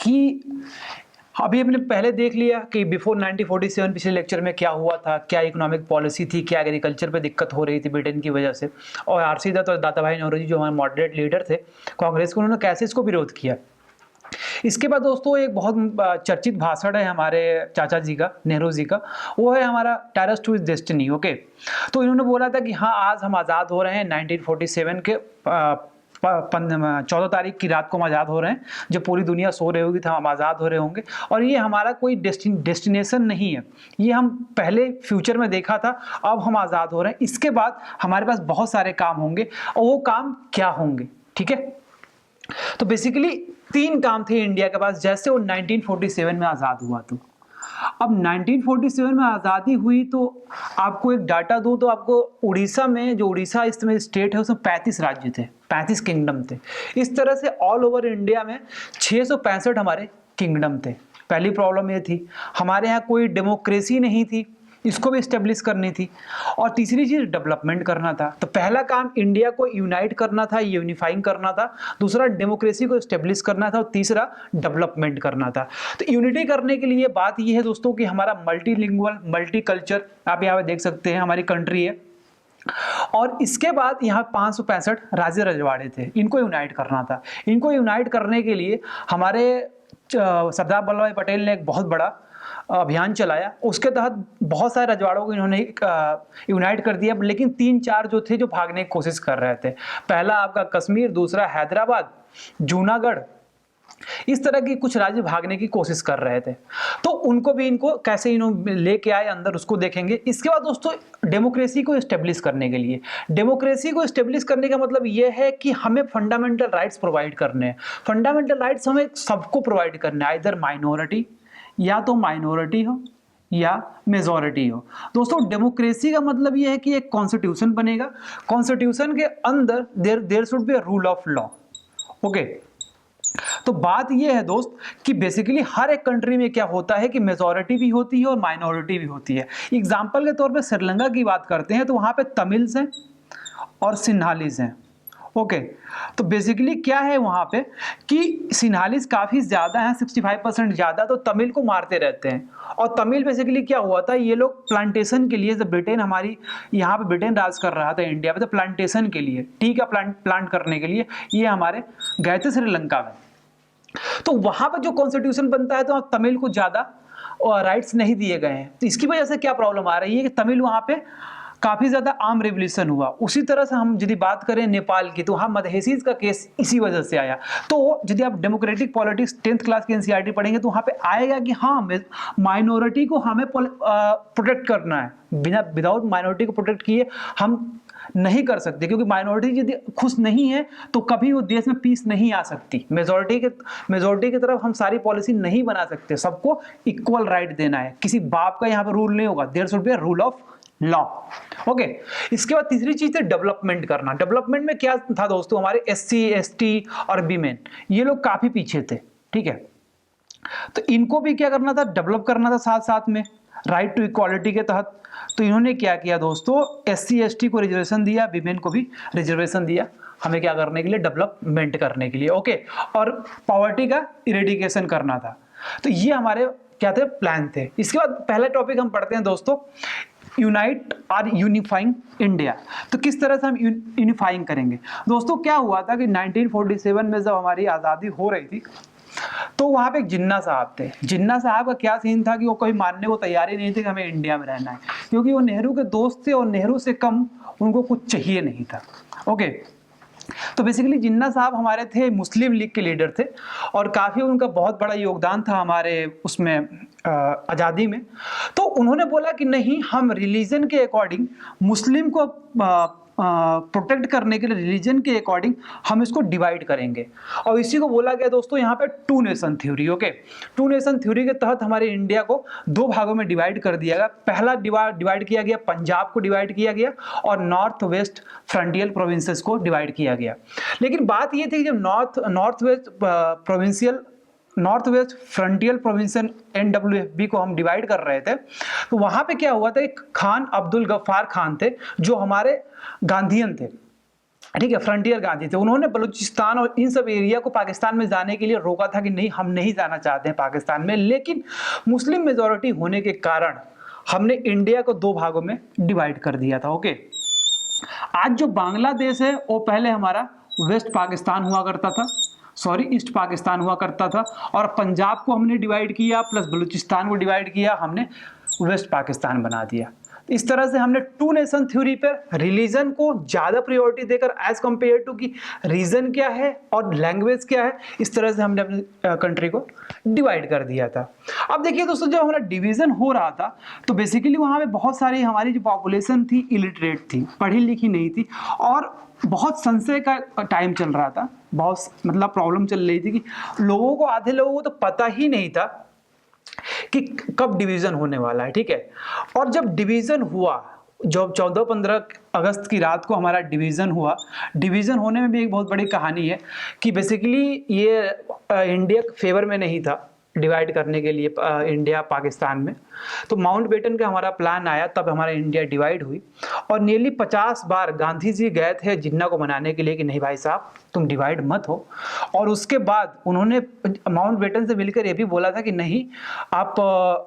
कि अभी हमने पहले देख लिया कि बिफोर 1947 पिछले लेक्चर में क्या हुआ था, क्या इकोनॉमिक पॉलिसी थी, क्या एग्रीकल्चर पे दिक्कत हो रही थी ब्रिटेन की वजह से, और आरसी दत्त और दादाभाई नौरोजी जो हमारे मॉडरेट लीडर थे कांग्रेस के, उन्होंने कैसे इसको विरोध किया। इसके बाद दोस्तों एक बहुत चर्चित भाषण है हमारे चाचा जी का, नेहरू जी का, वो है हमारा tryst to is destiny. Okay, तो इन्होंने बोला था कि हाँ आज हम आज़ाद हो रहे हैं, 1947 के 14 तारीख की रात को हम आज़ाद हो रहे हैं, जब पूरी दुनिया सो रही होगी तो हम आज़ाद हो रहे होंगे, और ये हमारा कोई डेस्टिनेशन नहीं है, ये हम पहले फ्यूचर में देखा था, अब हम आज़ाद हो रहे हैं, इसके बाद हमारे पास बहुत सारे काम होंगे, और वो काम क्या होंगे, ठीक है। तो बेसिकली 3 काम थे इंडिया के पास जैसे वो 1947 में आज़ाद हुआ। तो अब 1947 में आज़ादी हुई तो आपको एक डाटा दूं तो आपको उड़ीसा में, जो उड़ीसा इस समय स्टेट है, उसमें 35 राज्य थे, 35 किंगडम थे। इस तरह से ऑल ओवर इंडिया में 665 हमारे किंगडम थे। पहली प्रॉब्लम ये थी हमारे यहाँ कोई डेमोक्रेसी नहीं थी, इसको भी स्टेब्लिश करनी थी, और तीसरी चीज डेवलपमेंट करना था। तो पहला काम इंडिया को यूनाइट करना था, यूनिफाइंग करना था, दूसरा डेमोक्रेसी को स्टेब्लिश करना था, और तीसरा डेवलपमेंट करना था। तो यूनिटी करने के लिए बात यह है दोस्तों कि हमारा मल्टीलिंगुअल, मल्टीकल्चर, आप यहाँ पे देख सकते हैं हमारी कंट्री है, और इसके बाद यहाँ 565 राज्य रजवाड़े थे, इनको यूनाइट करना था। इनको यूनाइट करने के लिए हमारे सरदार वल्लभ भाई पटेल ने एक बहुत बड़ा अभियान चलाया, उसके तहत बहुत सारे रजवाड़ों को इन्होंने यूनाइट कर दिया, लेकिन 3-4 जो थे जो भागने की कोशिश कर रहे थे। पहला आपका कश्मीर, दूसरा हैदराबाद, जूनागढ़, इस तरह की कुछ राज्य भागने की कोशिश कर रहे थे। तो उनको भी इनको कैसे इन्होंने लेके आए अंदर, उसको देखेंगे। इसके बाद दोस्तों डेमोक्रेसी को एस्टेब्लिश करने के लिए, डेमोक्रेसी को एस्टेब्लिश करने का मतलब यह है कि हमें फंडामेंटल राइट्स प्रोवाइड करने हैं। फंडामेंटल राइट्स हमें सबको प्रोवाइड करने हैं, आइदर माइनॉरिटी, या तो माइनॉरिटी हो या मेजॉरिटी हो। दोस्तों डेमोक्रेसी का मतलब यह है कि एक कॉन्स्टिट्यूशन बनेगा, कॉन्स्टिट्यूशन के अंदर there should be a rule of law. Okay, तो बात यह है दोस्त कि बेसिकली हर एक कंट्री में क्या होता है कि मेजॉरिटी भी होती है और माइनॉरिटी भी होती है। एग्जाम्पल के तौर पे श्रीलंका की बात करते हैं तो वहां पे तमिल्स हैं और सिन्हालीज हैं। ओके, तो बेसिकली क्या है वहां पे कि सिन्हालीज काफी ज्यादा हैं, 65% ज्यादा, तो तमिल को मारते रहते हैं। और तमिल बेसिकली क्या हुआ था, ये लोग प्लांटेशन के लिए, जब ब्रिटेन हमारी यहाँ पे ब्रिटेन राज कर रहा था इंडिया पे, तो प्लांटेशन के लिए, टी का प्लांट करने के लिए ये हमारे गए थे श्रीलंका में। तो वहां पर जो कॉन्स्टिट्यूशन बनता है तो तमिल को ज्यादा राइट्स नहीं दिए गए हैं। तो इसकी वजह से क्या प्रॉब्लम आ रही है कि तमिल वहां पे काफी ज्यादा आर्म रेवोल्यूशन हुआ। उसी तरह से हम यदि बात करें नेपाल की, तो वहां मधेसीज का केस इसी वजह से आया। तो यदि आप डेमोक्रेटिक पॉलिटिक्स 10th क्लास की एनसीईआरटी पढ़ेंगे तो वहां पे आएगा कि हाँ माइनॉरिटी को हमें प्रोटेक्ट करना है, बिना विदाउट माइनॉरिटी को प्रोटेक्ट किए हम नहीं कर सकते, क्योंकि माइनॉरिटी यदि खुश नहीं है तो कभी वो देश में पीस नहीं आ सकती। मेजोरिटी की तरफ हम सारी पॉलिसी नहीं बना सकते। सबको इक्वल राइट देना है, किसी बाप का यहाँ पे रूल नहीं होगा, there should be a rule of law. Okay, इसके बाद तीसरी चीज है डेवलपमेंट करना। डेवलपमेंट में क्या था दोस्तों, हमारे एससी, एसटी और वीमेन, ये लोग काफी पीछे थे, ठीक है। तो इनको भी क्या करना था, डेवलप करना था साथ साथ में, राइट टू इक्वालिटी के तहत। तो इन्होंने क्या किया दोस्तों, एससी एसटी को रिजर्वेशन दिया, वीमेन को भी रिजर्वेशन दिया, हमें क्या करने के लिए, डेवलपमेंट करने के लिए। ओके, और पॉवर्टी का इरेडिकेशन करना था। तो ये हमारे क्या थे, प्लान थे। इसके बाद पहला टॉपिक हम पढ़ते हैं दोस्तों, यूनाइट और यूनिफाइंग इंडिया। तो किस तरह से हम यूनिफाइंग करेंगे। दोस्तों क्या हुआ था कि 1947 में जब हमारी आज़ादी हो रही थी तो वहां पे एक जिन्ना साहब थे। जिन्ना साहब का क्या सीन था कि वो कोई मानने को तैयार ही नहीं थे कि हमें इंडिया में रहना है, क्योंकि वो नेहरू के दोस्त थे और नेहरू से कम उनको कुछ चाहिए नहीं था। ओके, तो बेसिकली जिन्ना साहब हमारे थे मुस्लिम लीग के लीडर थे, और काफी उनका बहुत बड़ा योगदान था हमारे उसमें आज़ादी में। तो उन्होंने बोला कि नहीं, हम रिलीजन के अकॉर्डिंग मुस्लिम को प्रोटेक्ट करने के लिए रिलीजन के अकॉर्डिंग हम इसको डिवाइड करेंगे, और इसी को बोला गया दोस्तों यहाँ पे two nation theory. Okay, two nation theory के तहत हमारे इंडिया को 2 भागों में डिवाइड कर दिया गया। पहला डिवाइड किया गया, पंजाब को डिवाइड किया गया, और नॉर्थ वेस्ट फ्रंटियर प्रोविंसेस को डिवाइड किया गया। लेकिन बात ये थी कि जब north west frontier provincial NWFB को हम डिवाइड कर रहे थे, तो वहां पे क्या हुआ था, एक खान अब्दुल गफ्फार खान थे जो हमारे गांधीयन थे। ठीक है, फ्रंटियर गांधी थे। उन्होंने बलूचिस्तान और इन सब एरिया को पाकिस्तान में जाने के लिए रोका था कि नहीं, हम नहीं जाना चाहते हैं पाकिस्तान में, लेकिन मुस्लिम मेजॉरिटी होने के कारण हमने इंडिया को दो भागों में डिवाइड कर दिया था। ओके, आज जो बांग्लादेश है वो पहले हमारा वेस्ट पाकिस्तान हुआ करता था, सॉरी ईस्ट पाकिस्तान हुआ करता था, और पंजाब को हमने डिवाइड किया प्लस बलूचिस्तान को डिवाइड किया, हमने वेस्ट पाकिस्तान बना दिया। इस तरह से हमने टू नेशन थ्योरी पर रिलीजन को ज्यादा प्रायोरिटी देकर एज कंपेयर टू कि रीजन क्या है और लैंग्वेज क्या है, इस तरह से हमने अपनी कंट्री को डिवाइड कर दिया था। अब देखिए दोस्तों, जब हमारा डिवीजन हो रहा था तो बेसिकली वहां पे बहुत सारी हमारी जो पॉपुलेशन थी इलिटरेट थी, पढ़ी लिखी नहीं थी, और बहुत संशय का टाइम चल रहा था, बहुत मतलब प्रॉब्लम चल रही थी कि लोगों को, आधे लोगों को तो पता ही नहीं था कि कब डिवीजन होने वाला है। ठीक है, और जब डिवीजन हुआ, जब 14-15 अगस्त की रात को हमारा डिवीजन हुआ, डिवीजन होने में भी एक बहुत बड़ी कहानी है कि बेसिकली ये इंडिया के फेवर में नहीं था डिवाइड करने के लिए इंडिया पाकिस्तान में। तो माउंटबेटन का हमारा प्लान आया, तब हमारा इंडिया डिवाइड हुई, और नियरली 50 बार गांधी जी गए थे जिन्ना को मनाने के लिए कि नहीं भाई साहब तुम डिवाइड मत हो। और उसके बाद उन्होंने माउंटबेटन से मिलकर ये भी बोला था कि नहीं, आप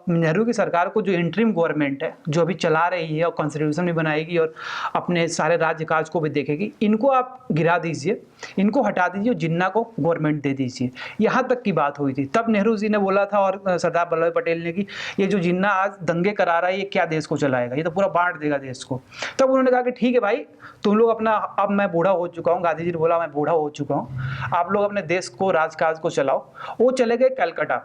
नेहरू की सरकार को, जो इंटरिम गवर्नमेंट है जो अभी चला रही है और कॉन्स्टिट्यूशन भी बनाएगी और अपने सारे राज्य काज को भी देखेगी, इनको आप गिरा दीजिए, इनको हटा दीजिए, जिन्ना को गवर्नमेंट दे दीजिए। यहाँ तक की बात हुई थी। तब नेहरू जी ने बोला था और सरदार वल्लभ भाई पटेल ने कि ये जो जिन्ना आज दंगे करा रहा है ये क्या देश को चलाएगा, ये तो पूरा बांट देगा देश को। तब उन्होंने कहा कि ठीक है भाई, तुम लोग अपना, अब मैं बूढ़ा हो चुका हूँ, गांधी जी ने बोला मैं बूढ़ा हो चुका हूँ, आप लोग अपने देश को, राजकाज को चलाओ। वो चले गए कलकत्ता।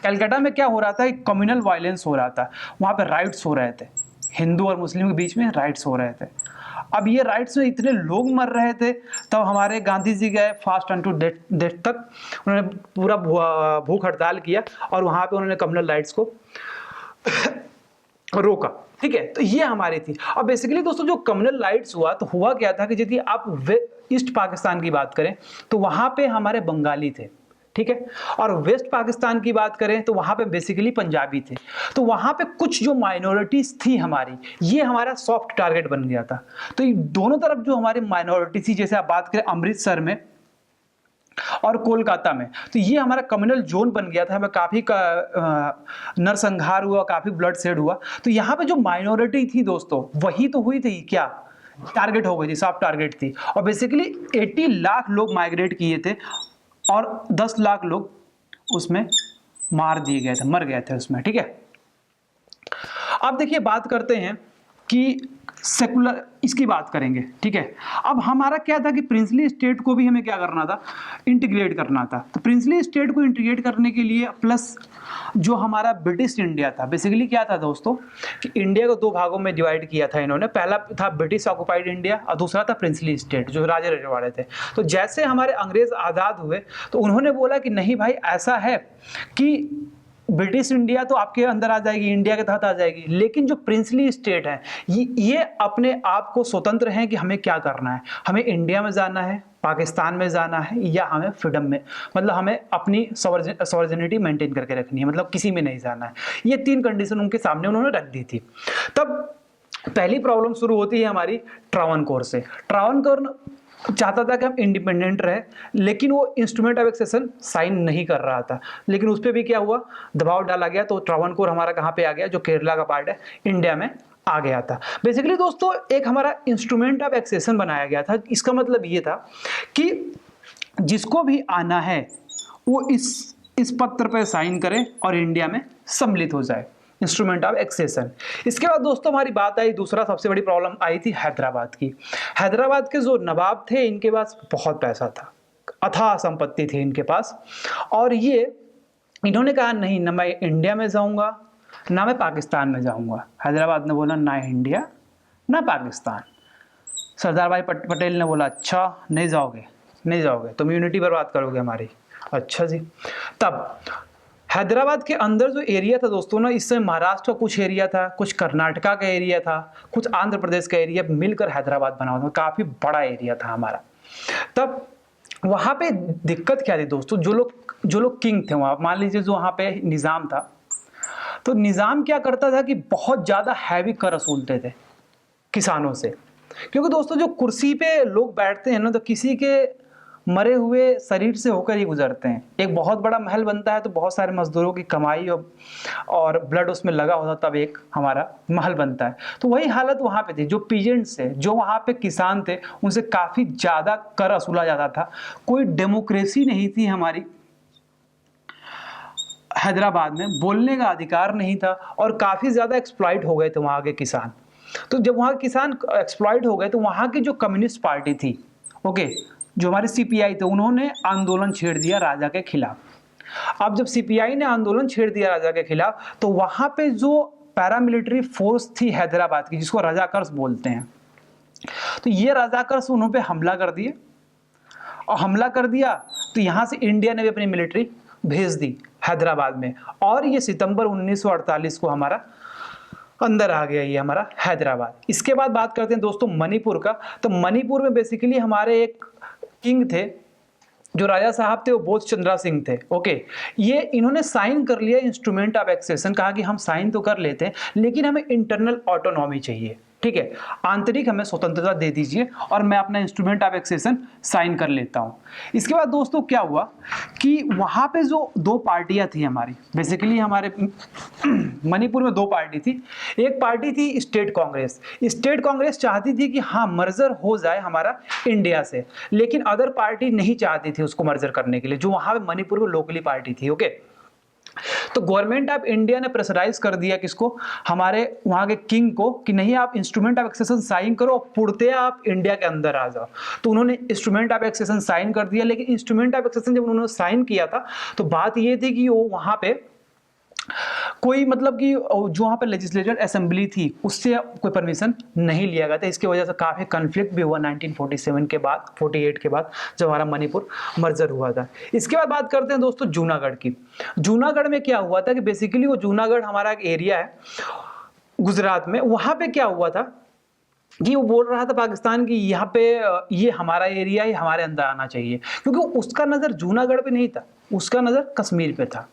कलकत्ता में क्या हो रहा था, एक कम्युनल वायलेंस हो रहा था, वहाँ पे राइट्स हो रहे थे, हिंदू और मुस्लिम के बीच में राइट्स हो रहे थे। अब ये राइट्स में इतने लोग मर रहे थे, तब हमारे गांधी जी गए फास्ट अनटू डेथ तक, उन्होंने पूरा भूख हड़ताल किया और वहाँ पे उन्होंने कम्युनल राइट्स को रोका। ठीक है, तो ये हमारी थी। अब बेसिकली दोस्तों जो कम्युनल राइट्स हुआ, तो हुआ क्या था कि यदि आप ईस्ट पाकिस्तान की बात करें तो वहां पे हमारे बंगाली थे, ठीक है, और वेस्ट पाकिस्तान की बात करें तो वहां पे बेसिकली पंजाबी थे। तो वहां पे कुछ जो माइनॉरिटीज थी हमारी, ये हमारा सॉफ्ट टारगेट बन गया था। तो ये दोनों तरफ जो हमारी माइनॉरिटी थी, जैसे आप बात करें अमृतसर में और कोलकाता में, तो ये हमारा कम्युनल जोन बन गया था, हमें काफी नरसंहार हुआ, काफी ब्लड शेड हुआ। तो यहाँ पे जो माइनॉरिटी थी दोस्तों, वही तो हुई थी क्या, टारगेट हो गई थी, सॉफ्ट टारगेट थी। और बेसिकली 80 लाख लोग माइग्रेट किए थे और 10 लाख लोग उसमें मार दिए गए थे, मर गए थे उसमें। ठीक है, अब देखिए बात करते हैं कि सेकुलर, इसकी बात करेंगे। ठीक है, अब हमारा क्या था कि प्रिंसली स्टेट को भी हमें क्या करना था, इंटीग्रेट करना था। तो प्रिंसली स्टेट को इंटीग्रेट करने के लिए प्लस जो हमारा ब्रिटिश इंडिया था, बेसिकली क्या था दोस्तों कि इंडिया को दो भागों में डिवाइड किया था इन्होंने। पहला था ब्रिटिश ऑक्युपाइड इंडिया और दूसरा था प्रिंसली स्टेट, जो राजे रजवाड़े थे। तो जैसे हमारे अंग्रेज आज़ाद हुए तो उन्होंने बोला कि नहीं भाई, ऐसा है कि ब्रिटिश इंडिया तो आपके अंदर आ जाएगी, इंडिया के तहत आ जाएगी, लेकिन जो प्रिंसली स्टेट है ये अपने आप को स्वतंत्र हैं कि हमें क्या करना है, हमें इंडिया में जाना है, पाकिस्तान में जाना है, या हमें फ्रीडम में, मतलब हमें अपनी सॉवरेनिटी मेंटेन करके रखनी है, मतलब किसी में नहीं जाना है। ये तीन कंडीशन उनके सामने उन्होंने रख दी थी। तब पहली प्रॉब्लम शुरू होती है हमारी ट्रावनकोर से। ट्रावनकोर चाहता था कि हम इंडिपेंडेंट रहे, लेकिन वो इंस्ट्रूमेंट ऑफ एक्सेशन साइन नहीं कर रहा था। लेकिन उस पर भी क्या हुआ, दबाव डाला गया, तो ट्रावनकोर हमारा कहाँ पे आ गया, जो केरला का पार्ट है, इंडिया में आ गया था। बेसिकली दोस्तों एक हमारा इंस्ट्रूमेंट ऑफ एक्सेशन बनाया गया था। इसका मतलब ये था कि जिसको भी आना है वो इस पत्र पर साइन करे और इंडिया में सम्मिलित हो जाए, इंस्ट्रूमेंट ऑफ एक्सेशन। इसके बाद दोस्तों हमारी बात आई, दूसरा सबसे बड़ी प्रॉब्लम आई थी हैदराबाद की। हैदराबाद के जो नवाब थे, इनके पास बहुत पैसा था, अथाह संपत्ति थी इनके पास, और ये इन्होंने कहा नहीं, ना मैं इंडिया में जाऊंगा ना मैं पाकिस्तान में जाऊंगा। हैदराबाद ने बोला ना इंडिया ना पाकिस्तान। सरदार भाई पटेल ने बोला अच्छा नहीं जाओगे, नहीं जाओगे, तुम यूनिटी बर्बाद करोगे हमारी। अच्छा जी। तब हैदराबाद के अंदर जो एरिया था दोस्तों ना, इससे महाराष्ट्र का कुछ एरिया था, कुछ कर्नाटका का एरिया था, कुछ आंध्र प्रदेश का एरिया मिलकर हैदराबाद बना हुआ था, काफी बड़ा एरिया था हमारा। तब वहां पे दिक्कत क्या थी दोस्तों, जो लोग किंग थे वहां, मान लीजिए जो वहां पे निजाम था, तो निजाम क्या करता था कि बहुत ज्यादा हैवी कर वसूलते थे किसानों से। क्योंकि दोस्तों जो कुर्सी पे लोग बैठते हैं ना, तो किसी के मरे हुए शरीर से होकर ही गुजरते हैं। एक बहुत बड़ा महल बनता है तो बहुत सारे मजदूरों की कमाई और ब्लड उसमें लगा होता, तब एक हमारा महल बनता है। तो वही हालत वहाँ पे थी। जो पीजेंट्स थे, जो वहाँ पे किसान थे, उनसे काफ़ी ज़्यादा कर वसूला जाता था। कोई डेमोक्रेसी नहीं थी हमारी हैदराबाद में, बोलने का अधिकार नहीं था, और काफ़ी ज़्यादा एक्सप्लॉइट हो गए थे वहाँ के किसान। तो जब वहाँ के किसान एक्सप्लॉइट हो गए तो वहाँ की जो कम्युनिस्ट पार्टी थी, ओके, जो हमारे सीपीआई थे, उन्होंने आंदोलन छेड़ दिया राजा के खिलाफ। अब जब सीपीआई ने आंदोलन छेड़ दिया राजा के खिलाफ, तो वहाँ पे जो पैरामिलिट्री फोर्स थी हैदराबाद की, जिसको रजाकर्स बोलते हैं, तो ये रजाकर्स उन्हों पे हमला कर दिए। और हमला कर दिया तो यहाँ से इंडिया ने भी अपनी मिलिट्री भेज दी हैदराबाद में, और ये सितंबर 1948 को हमारा अंदर आ गया ये हमारा हैदराबाद। इसके बाद बात करते हैं दोस्तों मणिपुर का। तो मणिपुर में बेसिकली हमारे एक किंग थे, जो राजा साहब थे, वो बोध चंद्रा सिंह थे। ओके, ये इन्होंने साइन कर लिया इंस्ट्रूमेंट ऑफ एक्सेशन। कहा कि हम साइन तो कर लेते हैं, लेकिन हमें इंटरनल ऑटोनॉमी चाहिए, ठीक है, आंतरिक हमें स्वतंत्रता दे दीजिए, और मैं अपना इंस्ट्रूमेंट ऑफ एक्सेशन साइन कर लेता हूं। इसके बाद दोस्तों क्या हुआ कि वहां पे जो दो पार्टियां थी हमारी, बेसिकली हमारे मणिपुर में दो पार्टी थी। एक पार्टी थी स्टेट कांग्रेस। स्टेट कांग्रेस चाहती थी कि हाँ मर्जर हो जाए हमारा इंडिया से, लेकिन अदर पार्टी नहीं चाहती थी उसको मर्जर करने के लिए, जो वहां पे मणिपुर में लोकली पार्टी थी। ओके, तो गवर्नमेंट ऑफ इंडिया ने प्रेशराइज कर दिया किसको, हमारे वहां के किंग को, कि नहीं आप इंस्ट्रूमेंट ऑफ एक्सेशन साइन करो और पुड़ते आप इंडिया के अंदर आ जाओ। तो उन्होंने इंस्ट्रूमेंट ऑफ एक्सेशन साइन कर दिया। लेकिन इंस्ट्रूमेंट ऑफ एक्सेशन जब उन्होंने साइन किया था, तो बात ये थी कि वो वहां पे कोई मतलब कि जो वहां पे लेजिस्लेटिव असेंबली थी उससे कोई परमिशन नहीं लिया गया था। इसकी वजह से काफी कन्फ्लिक्ट भी हुआ 1947 के बाद, 48 के बाद, जब हमारा मणिपुर मर्जर हुआ था। इसके बाद बात करते हैं दोस्तों जूनागढ़ की। जूनागढ़ में क्या हुआ था कि बेसिकली वो जूनागढ़ हमारा एक एरिया है गुजरात में। वहां पे क्या हुआ था कि वो बोल रहा था पाकिस्तान की यहाँ पे ये हमारा एरिया है, हमारे अंदर आना चाहिए, क्योंकि उसका नजर जूनागढ़ पे नहीं था, उसका नजर कश्मीर पे था।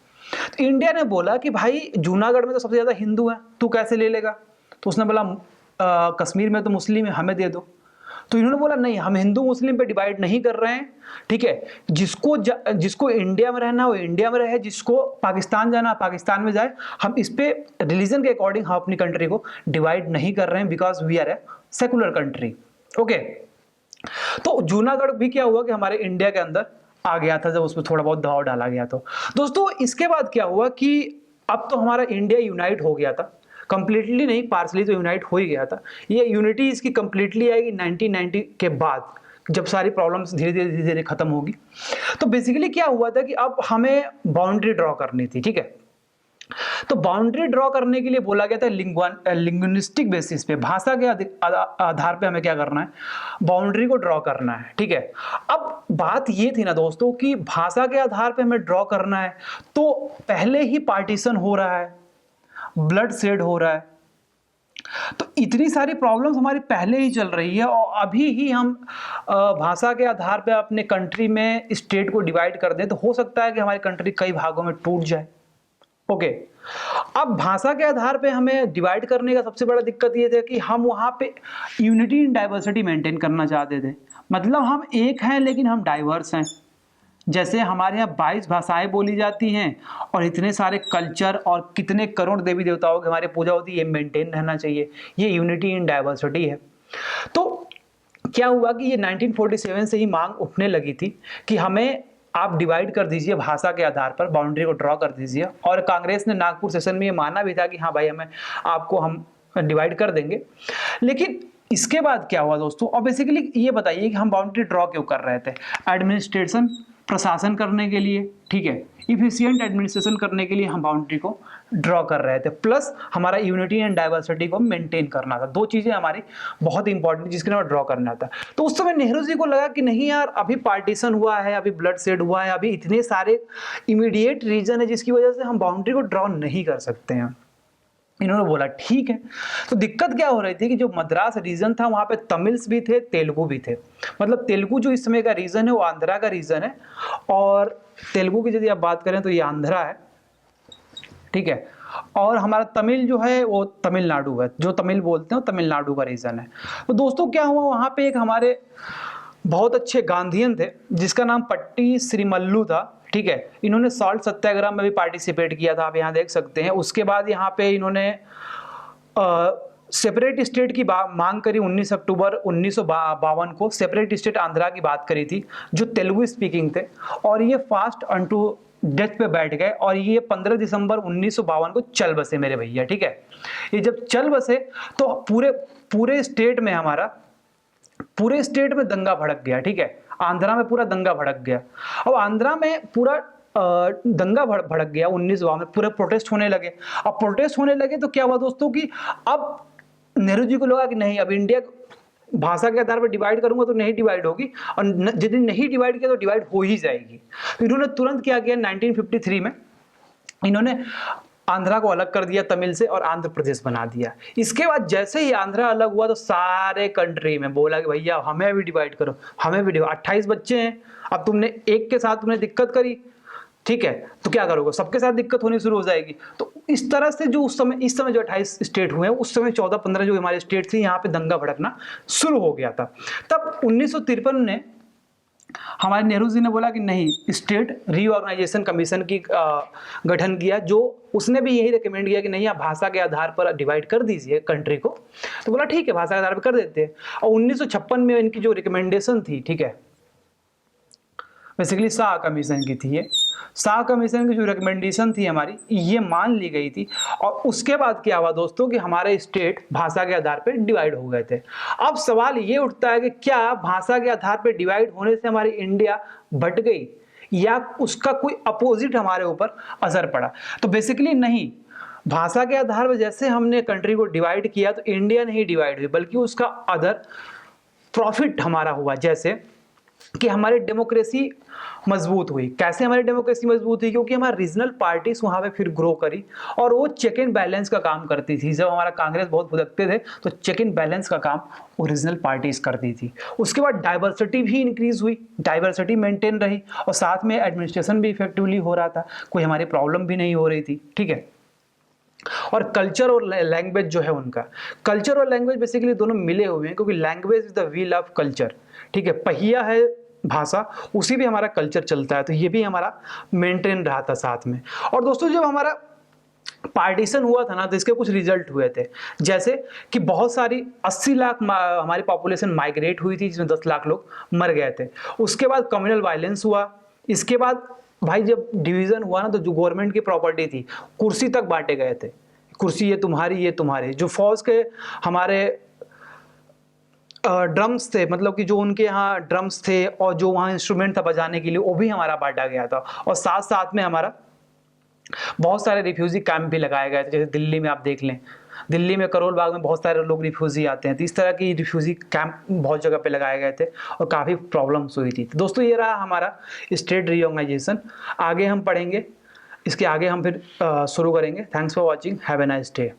तो इंडिया ने बोला कि भाई जूनागढ़ में तो सबसे ज्यादा हिंदू है, तू कैसे ले लेगा। तो उसने बोला कश्मीर में तो मुस्लिम है, हमें दे दो। तो इन्होंने बोला नहीं, हम हिंदू मुस्लिम पे डिवाइड नहीं कर रहे हैं, ठीक है, जिसको इंडिया में रहना वो इंडिया में रहे, जिसको पाकिस्तान जाना पाकिस्तान में जाए। हम इस पे रिलीजन के अकॉर्डिंग हम अपनी कंट्री को डिवाइड नहीं कर रहे हैं, because we are a secular country. Okay, तो जूनागढ़ भी क्या हुआ कि हमारे इंडिया के अंदर आ गया था, जब उसमें थोड़ा बहुत दबाव डाला गया। तो दोस्तों इसके बाद क्या हुआ कि अब तो हमारा इंडिया यूनाइट हो गया था, कंप्लीटली नहीं, पार्सली तो यूनाइट हो ही गया था। ये यूनिटी इसकी कंप्लीटली आएगी 1990 के बाद, जब सारी प्रॉब्लम्स धीरे धीरे खत्म होगी। तो बेसिकली क्या हुआ था कि अब हमें बाउंड्री ड्रॉ करनी थी, ठीक है। तो बाउंड्री ड्रॉ करने के लिए बोला गया था लिंग्विस्टिक बेसिस पे, भाषा के आधार पे हमें क्या करना है, बाउंड्री को ड्रॉ करना है, ठीक है। अब बात ये थी ना दोस्तों कि भाषा के आधार पे हमें ड्रॉ करना है, तो पहले ही पार्टीशन हो रहा है, ब्लड शेड हो रहा है, तो इतनी सारी प्रॉब्लम्स हमारी पहले ही चल रही है, और अभी ही हम भाषा के आधार पे अपने कंट्री में स्टेट को डिवाइड कर दें, तो हो सकता है कि हमारी कंट्री कई भागों में टूट जाए। ओके, अब भाषा के आधार पे हमें डिवाइड करने का सबसे बड़ा दिक्कत ये था कि हम वहां पे यूनिटी इन डाइवर्सिटी मेंटेन करना चाहते थे। मतलब हम एक हैं लेकिन हम डाइवर्स हैं। जैसे हमारे यहाँ 22 भाषाएं बोली जाती हैं और इतने सारे कल्चर और कितने करोड़ देवी देवताओं की हमारी पूजा होती है, ये मेंटेन रहना चाहिए, ये यूनिटी इन डाइवर्सिटी है। तो क्या हुआ कि ये 1947 से ही मांग उठने लगी थी कि हमें आप डिवाइड कर दीजिए भाषा के आधार पर, बाउंड्री को ड्रॉ कर दीजिए। और कांग्रेस ने नागपुर सेशन में ये माना भी था कि हाँ भाई, हमें आपको हम डिवाइड कर देंगे। लेकिन इसके बाद क्या हुआ दोस्तों, और बेसिकली ये बताइए कि हम बाउंड्री ड्रॉ क्यों कर रहे थे। एडमिनिस्ट्रेशन, प्रशासन करने के लिए, ठीक है, इफिशिएंट एडमिनिस्ट्रेशन करने के लिए हम बाउंड्री को ड्रॉ कर रहे थे, प्लस हमारा यूनिटी एंड डाइवर्सिटी को मेंटेन करना था। दो चीजें हमारी बहुत इंपॉर्टेंट, जिसके लिए ड्रॉ करना था। तो उस समय नेहरू जी को लगा कि नहीं यार, अभी पार्टीशन हुआ है, अभी ब्लड शेड हुआ है, अभी इतने सारे इमीडिएट रीजन है जिसकी वजह से हम बाउंड्री को ड्रॉ नहीं कर सकते हैं। इन्होंने बोला ठीक है। तो दिक्कत क्या हो रही थी कि जो मद्रास रीजन था वहां पे तमिल्स भी थे, तेलुगु भी थे। मतलब तेलुगु जो इस समय का रीजन है वो आंध्रा का रीजन है, और तेलुगु की यदि आप बात करें तो ये आंध्रा है, ठीक है। और हमारा तमिल जो है वो तमिलनाडु है, जो तमिल बोलते हैं वो तमिलनाडु का रीजन है। तो दोस्तों क्या हुआ, वहाँ पे एक हमारे बहुत अच्छे गांधीयन थे जिसका नाम पट्टी श्रीमल्लू था, ठीक है। इन्होंने सॉल्ट सत्याग्रह में भी पार्टिसिपेट किया था, आप यहाँ देख सकते हैं। उसके बाद यहाँ पे इन्होंने सेपरेट स्टेट की मांग करी। 19 अक्टूबर 1952 को सेपरेट स्टेट आंध्रा की बात करी थी, जो तेलुगु स्पीकिंग थे, और ये फास्ट अनटू डेथ पे बैठ गए। और ये 15 दिसंबर 1952 को चल बसे मेरे भैया, ठीक है। ये जब चल बसे तो पूरे स्टेट में दंगा भड़क गया, ठीक है। आंध्रा में पूरा दंगा भड़क गया। अब आंध्रा में पूरा दंगा भड़क गया 1952 में, पूरे प्रोटेस्ट होने लगे। अब प्रोटेस्ट होने लगे तो क्या हुआ दोस्तों कि अब नेहरू जी को लगा कि नहीं, अब इंडिया भाषा के आधार पर डिवाइड करूंगा तो नहीं डिवाइड होगी, और यदि नहीं डिवाइड किया तो डिवाइड हो ही जाएगी। तो इन्होंने तुरंत क्या किया, 1953 में इन्होंने आंध्रा को अलग कर दिया तमिल से और आंध्र प्रदेश बना दिया। इसके बाद जैसे ही आंध्रा अलग हुआ तो सारे कंट्री में बोला कि भैया हमें भी डिवाइड करो, हमें भी डिवाइड। 28 बच्चे हैं, अब तुमने एक के साथ तुमने दिक्कत करी, ठीक है, तो क्या करोगे, सबके साथ दिक्कत होनी शुरू हो जाएगी। तो इस तरह से जो इस समय जो 28 स्टेट हुए हैं, उस समय 14-15 जो हमारे स्टेट थे, यहाँ पे दंगा भड़कना शुरू हो गया था। तब 1953 ने हमारे नेहरू जी ने बोला कि नहीं, स्टेट रीऑर्गेनाइजेशन कमीशन की गठन किया, जो उसने भी यही रिकमेंड किया कि नहीं, आप भाषा के आधार पर डिवाइड कर दीजिए कंट्री को। तो बोला ठीक है, भाषा के आधार पर कर देते हैं। और 1956 में इनकी जो रिकमेंडेशन थी, ठीक है, बेसिकली शाह कमीशन की थी। ये शाह कमीशन की जो रिकमेंडेशन थी हमारी, ये मान ली गई थी। और उसके बाद क्या हुआ दोस्तों कि हमारे स्टेट भाषा के आधार पर डिवाइड हो गए थे। अब सवाल ये उठता है कि क्या भाषा के आधार पर डिवाइड होने से हमारी इंडिया बट गई, या उसका कोई अपोजिट हमारे ऊपर असर पड़ा? तो बेसिकली नहीं, भाषा के आधार पर जैसे हमने कंट्री को डिवाइड किया तो इंडिया नहीं डिवाइड हुई, बल्कि उसका अदर प्रॉफिट हमारा हुआ। जैसे कि हमारी डेमोक्रेसी मजबूत हुई। कैसे हमारी डेमोक्रेसी मजबूत हुई? क्योंकि हमारी रीजनल पार्टीज वहां पे फिर ग्रो करी, और वो चेक एंड बैलेंस का काम करती थी। जब हमारा कांग्रेस बहुत भुगतते थे तो चेक एंड बैलेंस का काम वो रीजनल पार्टीज करती थी। उसके बाद डाइवर्सिटी भी इंक्रीज हुई, डाइवर्सिटी मेंटेन रही, और साथ में एडमिनिस्ट्रेशन भी इफेक्टिवली हो रहा था, कोई हमारी प्रॉब्लम भी नहीं हो रही थी, ठीक है। और कल्चर और लैंग्वेज जो है उनका, कल्चर और लैंग्वेज बेसिकली दोनों मिले हुए हैं, क्योंकि language is the wheel of culture, ठीक है। पहिया है भाषा, उसी भी हमारा कल्चर चलता है, तो ये भी हमारा मेंटेन रहा था साथ में। और दोस्तों जब हमारा पार्टीशन हुआ था ना, तो इसके कुछ रिजल्ट हुए थे। जैसे कि बहुत सारी 80 लाख हमारी पॉपुलेशन माइग्रेट हुई थी, जिसमें 10 लाख लोग मर गए थे। उसके बाद कम्युनल वायलेंस हुआ। इसके बाद भाई जब डिवीजन हुआ ना, तो जो गवर्नमेंट की प्रॉपर्टी थी, कुर्सी तक बांटे गए थे, कुर्सी ये तुम्हारी, ये तुम्हारे। जो फौज के हमारे ड्रम्स थे, मतलब कि जो उनके यहाँ ड्रम्स थे और जो वहाँ इंस्ट्रूमेंट था बजाने के लिए, वो भी हमारा बांटा गया था। और साथ साथ में हमारा बहुत सारे रिफ्यूजी कैंप भी लगाए गए थे। जैसे दिल्ली में आप देख लें, दिल्ली में करोल बाग में बहुत सारे लोग रिफ्यूजी आते हैं, तो इस तरह की रिफ्यूजी कैंप बहुत जगह पे लगाए गए थे और काफ़ी प्रॉब्लम्स हुई थी। तो दोस्तों ये रहा हमारा स्टेट रीऑर्गेनाइजेशन। आगे हम पढ़ेंगे, इसके आगे हम फिर शुरू करेंगे। Thanks for watching, have a nice day.